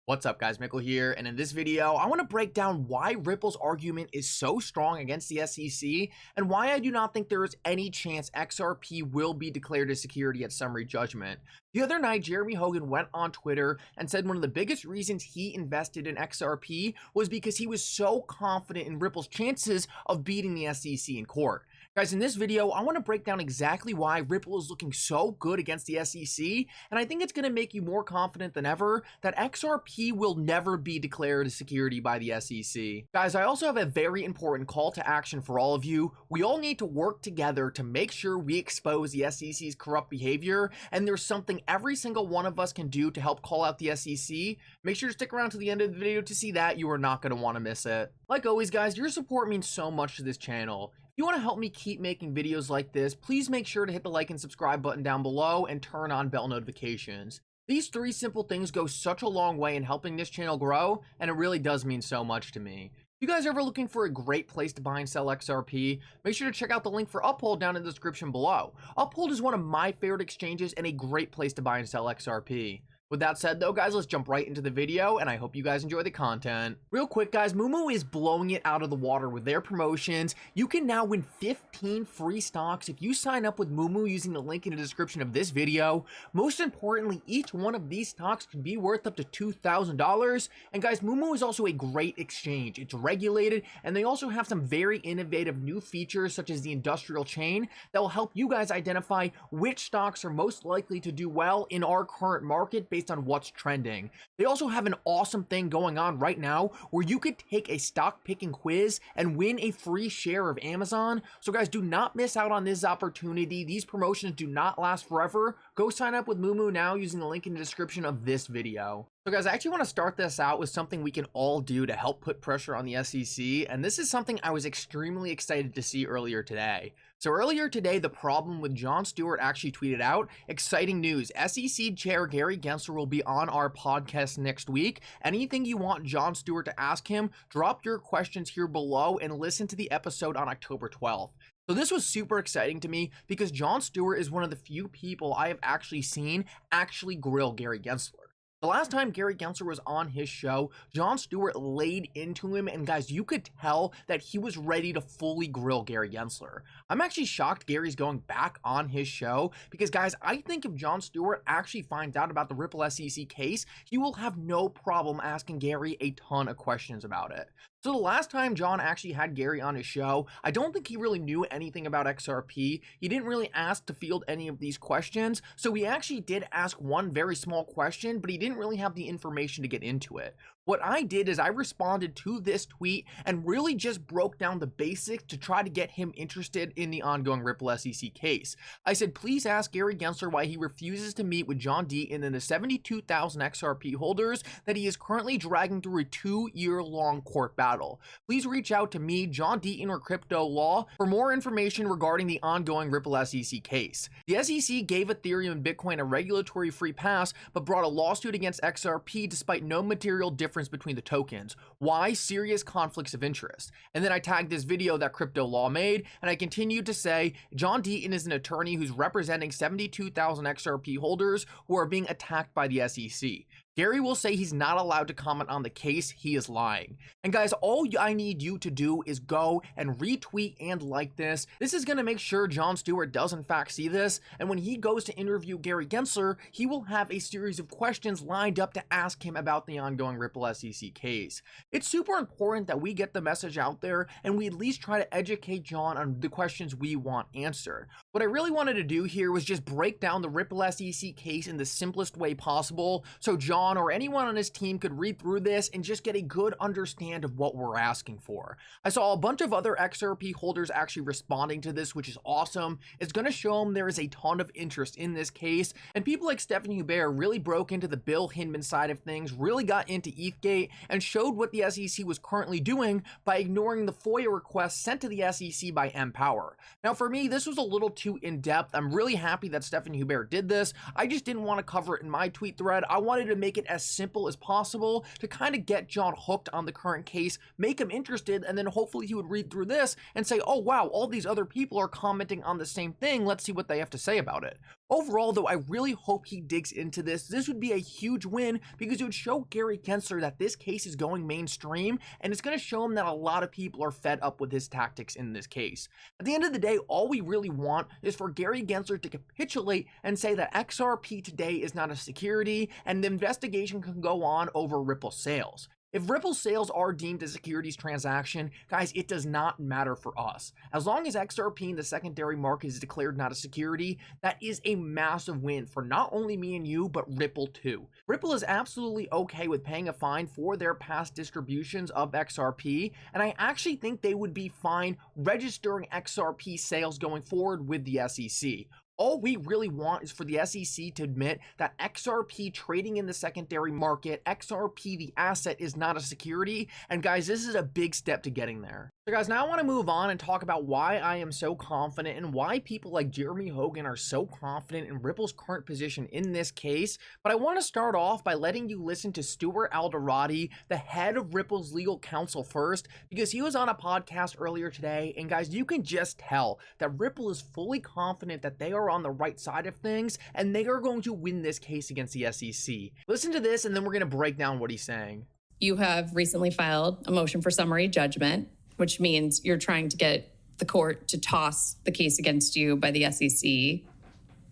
What's up guys, Mickle here, and in this video, I want to break down why Ripple's argument is so strong against the SEC and why I do not think there is any chance XRP will be declared a security at summary judgment. The other night, Jeremy Hogan went on Twitter and said one of the biggest reasons he invested in XRP was because he was so confident in Ripple's chances of beating the SEC in court. Guys, in this video, I want to break down exactly why Ripple is looking so good against the SEC, and I think it's going to make you more confident than ever that XRP will never be declared a security by the SEC. Guys, I also have a very important call to action for all of you. We all need to work together to make sure we expose the SEC's corrupt behavior, and there's something every single one of us can do to help call out the SEC. Make sure to stick around to the end of the video to see that. You are not going to want to miss it. Like always, guys, your support means so much to this channel. If you want to help me keep making videos like this, please make sure to hit the like and subscribe button down below and turn on bell notifications. These three simple things go such a long way in helping this channel grow, and it really does mean so much to me. If you guys are ever looking for a great place to buy and sell XRP, make sure to check out the link for Uphold down in the description below. Uphold is one of my favorite exchanges and a great place to buy and sell XRP. With that said though, guys, let's jump right into the video, and I hope you guys enjoy the content. Real quick, guys, MooMoo is blowing it out of the water with their promotions. You can now win 15 free stocks if you sign up with MooMoo using the link in the description of this video. Most importantly, each one of these stocks can be worth up to $2,000. And guys, MooMoo is also a great exchange. It's regulated, and they also have some very innovative new features such as the industrial chain that will help you guys identify which stocks are most likely to do well in our current market based on what's trending. They also have an awesome thing going on right now where you could take a stock picking quiz and win a free share of Amazon. So guys, do not miss out on this opportunity. These promotions do not last forever. Go sign up with MooMoo now using the link in the description of this video. So guys, I actually want to start this out with something we can all do to help put pressure on the SEC, and this is something I was extremely excited to see earlier today. So earlier today, the problem with Jon Stewart actually tweeted out, exciting news, SEC Chair Gary Gensler will be on our podcast next week. Anything you want Jon Stewart to ask him, drop your questions here below and listen to the episode on October 12th. So this was super exciting to me because Jon Stewart is one of the few people I have actually seen actually grill Gary Gensler. The last time Gary Gensler was on his show, Jon Stewart laid into him, and guys, you could tell that he was ready to fully grill Gary Gensler. I'm actually shocked Gary's going back on his show because, guys, I think if Jon Stewart actually finds out about the Ripple SEC case, he will have no problem asking Gary a ton of questions about it. So the last time Jon actually had Gary on his show, I don't think he really knew anything about XRP. He didn't really ask to field any of these questions. So he actually did ask one very small question, but he didn't really have the information to get into it. What I did is I responded to this tweet and really just broke down the basics to try to get him interested in the ongoing Ripple SEC case. I said, please ask Gary Gensler why he refuses to meet with John Deaton and the 72,000 XRP holders that he is currently dragging through a 2-year-long court battle. Please reach out to me, John Deaton, or Crypto Law for more information regarding the ongoing Ripple SEC case. The SEC gave Ethereum and Bitcoin a regulatory free pass, but brought a lawsuit against XRP despite no material difference between the tokens. Why? Serious conflicts of interest. And then I tagged this video that Crypto Law made, and I continued to say, John Deaton is an attorney who's representing 72,000 XRP holders who are being attacked by the SEC. Gary will say he's not allowed to comment on the case. He is lying. And guys, all I need you to do is go and retweet and like this. This is going to make sure Jon Stewart does in fact see this. And when he goes to interview Gary Gensler, he will have a series of questions lined up to ask him about the ongoing Ripple SEC case. It's super important that we get the message out there and we at least try to educate Jon on the questions we want answered. What I really wanted to do here was just break down the Ripple SEC case in the simplest way possible so Jon or anyone on his team could read through this and just get a good understand of what we're asking for. I saw a bunch of other XRP holders actually responding to this, which is awesome. It's going to show them there is a ton of interest in this case, and people like Stephen Hubert really broke into the Bill Hinman side of things, really got into ETHgate, and showed what the SEC was currently doing by ignoring the FOIA request sent to the SEC by Empower. Now for me, this was a little too in-depth. I'm really happy that Stephen Hubert did this. I just didn't want to cover it in my tweet thread. I wanted to make it as simple as possible to kind of get Jon hooked on the current case, make him interested, and then hopefully he would read through this and say, oh wow, all these other people are commenting on the same thing. Let's see what they have to say about it. Overall, though, I really hope he digs into this. This would be a huge win because it would show Gary Gensler that this case is going mainstream, and it's going to show him that a lot of people are fed up with his tactics in this case. At the end of the day, all we really want is for Gary Gensler to capitulate and say that XRP today is not a security, and the investigation can go on over Ripple sales. If Ripple sales are deemed a securities transaction, guys, it does not matter for us. As long as XRP in the secondary market is declared not a security, that is a massive win for not only me and you, but Ripple too. Ripple is absolutely okay with paying a fine for their past distributions of XRP, and I actually think they would be fine registering XRP sales going forward with the SEC. All we really want is for the SEC to admit that XRP trading in the secondary market, XRP the asset, is not a security, and guys, this is a big step to getting there. So guys, now I want to move on and talk about why I am so confident and why people like Jeremy Hogan are so confident in Ripple's current position in this case. But I want to start off by letting you listen to Stuart Alderati, the head of Ripple's legal counsel, first, because he was on a podcast earlier today, and guys, you can just tell that Ripple is fully confident that they are on the right side of things and they are going to win this case against the SEC. Listen to this and then we're going to break down what he's saying. You have recently filed a motion for summary judgment, which means you're trying to get the court to toss the case against you by the SEC.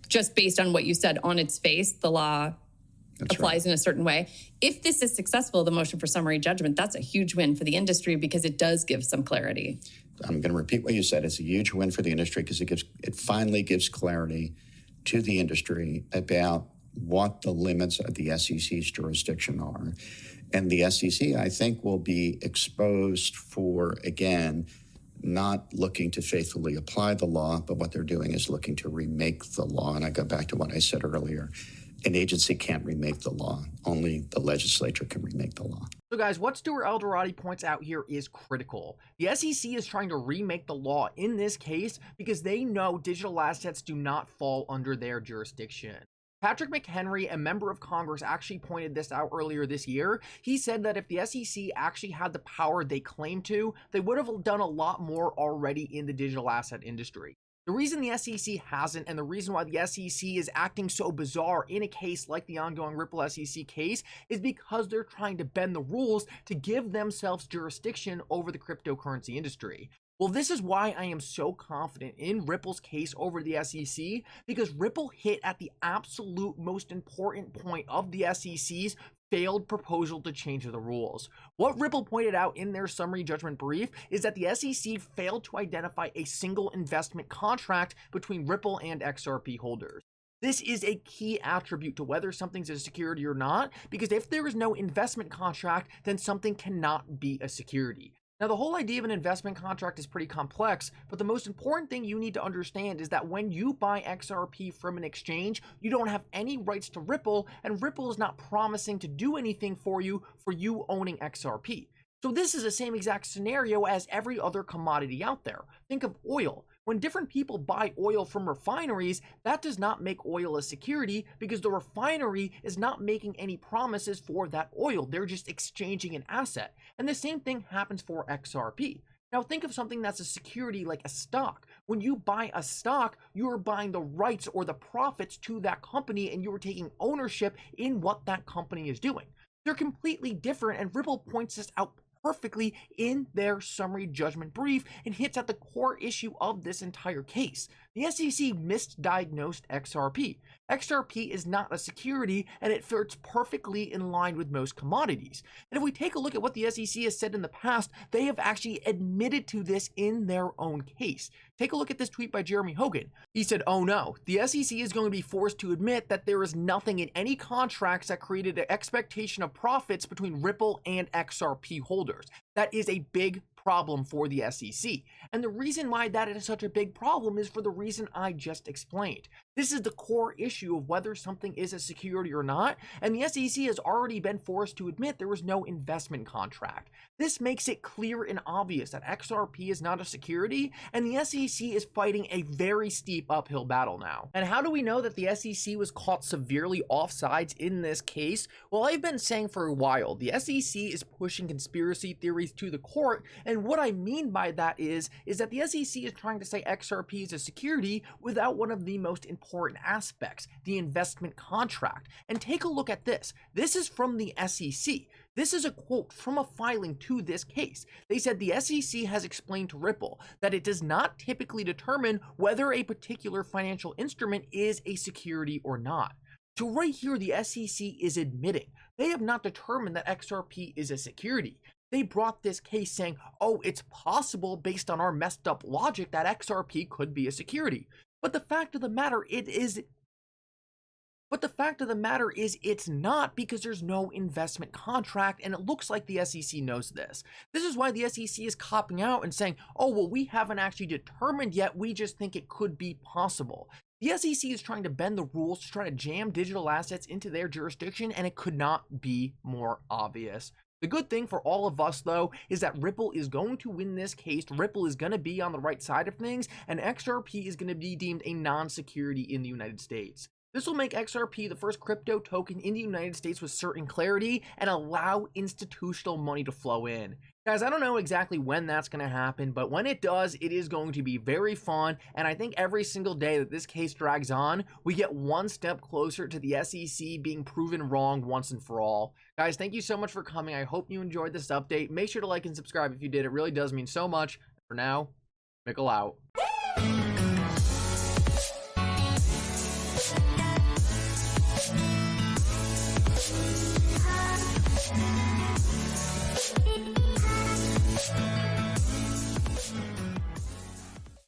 Just based on what you said on its face, the law applies in a certain way. If this is successful, the motion for summary judgment, that's a huge win for the industry because it does give some clarity. I'm going to repeat what you said. It's a huge win for the industry because it finally gives clarity to the industry about what the limits of the SEC's jurisdiction are. And the SEC, I think, will be exposed for, again, not looking to faithfully apply the law, but what they're doing is looking to remake the law. And I go back to what I said earlier. An agency can't remake the law. Only the legislature can remake the law. So guys, what Stuart Alderati points out here is critical. The SEC is trying to remake the law in this case because they know digital assets do not fall under their jurisdiction. Patrick McHenry, a member of Congress, actually pointed this out earlier this year. He said that if the SEC actually had the power they claim to, they would have done a lot more already in the digital asset industry. The reason the SEC hasn't, and the reason why the SEC is acting so bizarre in a case like the ongoing Ripple SEC case, is because they're trying to bend the rules to give themselves jurisdiction over the cryptocurrency industry. Well, this is why I am so confident in Ripple's case over the SEC, because Ripple hit at the absolute most important point of the SEC's failed proposal to change the rules. What Ripple pointed out in their summary judgment brief is that the SEC failed to identify a single investment contract between Ripple and XRP holders. This is a key attribute to whether something's a security or not, because if there is no investment contract, then something cannot be a security. Now, the whole idea of an investment contract is pretty complex, but the most important thing you need to understand is that when you buy XRP from an exchange, you don't have any rights to Ripple, and Ripple is not promising to do anything for you owning XRP. So this is the same exact scenario as every other commodity out there. Think of oil. When different people buy oil from refineries, that does not make oil a security because the refinery is not making any promises for that oil. They're just exchanging an asset. And the same thing happens for XRP. Now think of something that's a security like a stock. When you buy a stock, you are buying the rights or the profits to that company, and you are taking ownership in what that company is doing. They're completely different, and Ripple points this out perfectly in their summary judgment brief and hits at the core issue of this entire case. The SEC misdiagnosed XRP. XRP is not a security, and it fits perfectly in line with most commodities. And if we take a look at what the SEC has said in the past, they have actually admitted to this in their own case. Take a look at this tweet by Jeremy Hogan. He said, "Oh no, the SEC is going to be forced to admit that there is nothing in any contracts that created an expectation of profits between Ripple and XRP holders. That is a big problem for the SEC. And the reason why that is such a big problem is for the reason I just explained. This is the core issue of whether something is a security or not, and the SEC has already been forced to admit there was no investment contract. This makes it clear and obvious that XRP is not a security, and the SEC is fighting a very steep uphill battle now. And how do we know that the SEC was caught severely offsides in this case? Well, I've been saying for a while, the SEC is pushing conspiracy theories to the court, and what I mean by that is that the SEC is trying to say XRP is a security without one of the most important important aspects, the investment contract. And take a look at this. This is from the SEC. This is a quote from a filing to this case. They said the SEC has explained to Ripple that it does not typically determine whether a particular financial instrument is a security or not. So right here, the SEC is admitting they have not determined that XRP is a security. They brought this case saying, oh, it's possible based on our messed up logic that XRP could be a security. But the fact of the matter is it's not, because there's no investment contract, and it looks like the SEC knows this. This is why the SEC is copping out and saying, oh, well, we haven't actually determined yet, we just think it could be possible. The SEC is trying to bend the rules to try to jam digital assets into their jurisdiction, and it could not be more obvious. The good thing for all of us, though, is that Ripple is going to win this case. Ripple is going to be on the right side of things, and XRP is going to be deemed a non-security in the United States. This will make XRP the first crypto token in the United States with certain clarity and allow institutional money to flow in. Guys, I don't know exactly when that's going to happen, but when it does, it is going to be very fun, and I think every single day that this case drags on, we get one step closer to the SEC being proven wrong once and for all. Guys, thank you so much for coming. I hope you enjoyed this update. Make sure to like and subscribe if you did. It really does mean so much. For now, Mickle out.